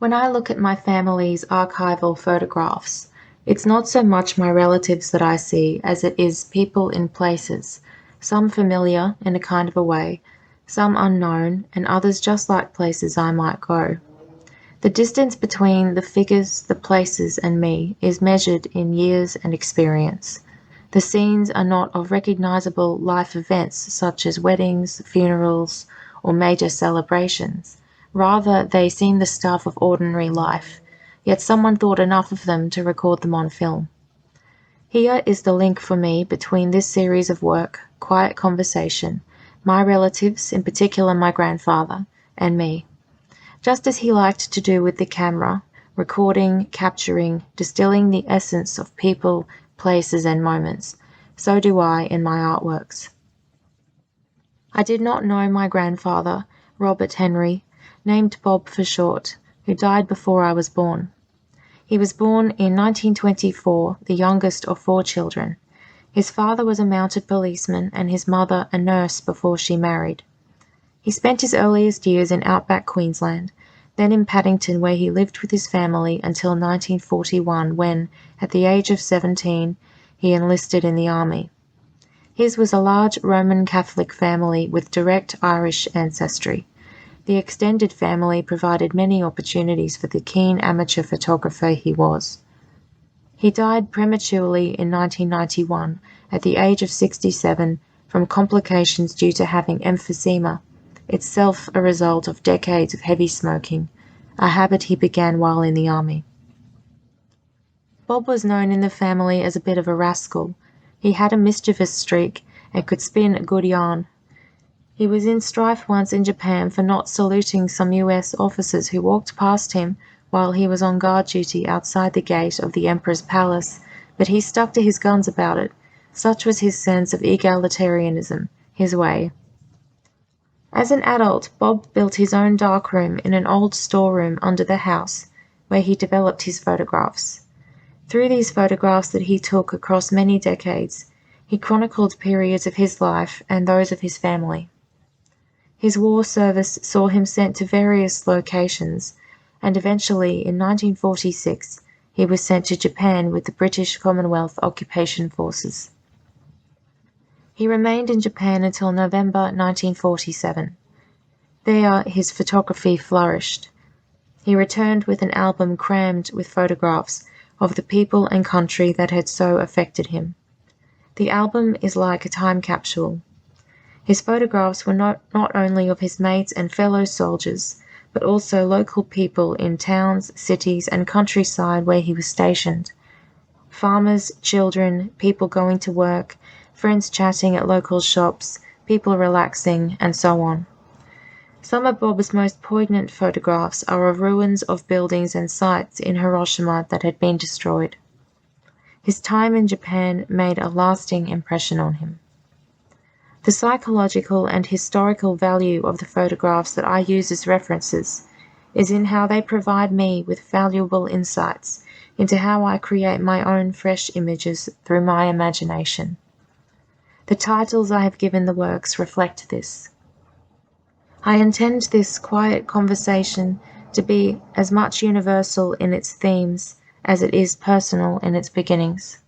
When I look at my family's archival photographs, it's not so much my relatives that I see as it is people in places, some familiar in a kind of a way, some unknown, and others just like places I might go. The distance between the figures, the places, and me is measured in years and experience. The scenes are not of recognizable life events such as weddings, funerals, or major celebrations. Rather, they seem the stuff of ordinary life, yet someone thought enough of them to record them on film. Here is the link for me between this series of work, quiet conversation, my relatives, in particular my grandfather, and me. Just as he liked to do with the camera, recording, capturing, distilling the essence of people, places, and moments, so do I in my artworks. I did not know my grandfather, Robert Henry, named Bob for short, who died before I was born. He was born in 1924, the youngest of 4 children. His father was a mounted policeman and his mother a nurse before she married. He spent his earliest years in outback Queensland, then in Paddington where he lived with his family until 1941 when, at the age of 17, he enlisted in the army. His was a large Roman Catholic family with direct Irish ancestry. The extended family provided many opportunities for the keen amateur photographer he was. He died prematurely in 1991 at the age of 67 from complications due to having emphysema, itself a result of decades of heavy smoking, a habit he began while in the army. Bob was known in the family as a bit of a rascal. He had a mischievous streak and could spin a good yarn. He was in strife once in Japan for not saluting some US officers who walked past him while he was on guard duty outside the gate of the Emperor's palace, but he stuck to his guns about it. Such was his sense of egalitarianism, his way. As an adult, Bob built his own darkroom in an old storeroom under the house, where he developed his photographs. Through these photographs that he took across many decades, he chronicled periods of his life and those of his family. His war service saw him sent to various locations, and eventually, in 1946, he was sent to Japan with the British Commonwealth Occupation Forces. He remained in Japan until November 1947. There, his photography flourished. He returned with an album crammed with photographs of the people and country that had so affected him. The album is like a time capsule. His photographs were not only of his mates and fellow soldiers, but also local people in towns, cities, and countryside where he was stationed. Farmers, children, people going to work, friends chatting at local shops, people relaxing, and so on. Some of Bob's most poignant photographs are of ruins of buildings and sites in Hiroshima that had been destroyed. His time in Japan made a lasting impression on him. The psychological and historical value of the photographs that I use as references is in how they provide me with valuable insights into how I create my own fresh images through my imagination. The titles I have given the works reflect this. I intend this quiet conversation to be as much universal in its themes as it is personal in its beginnings.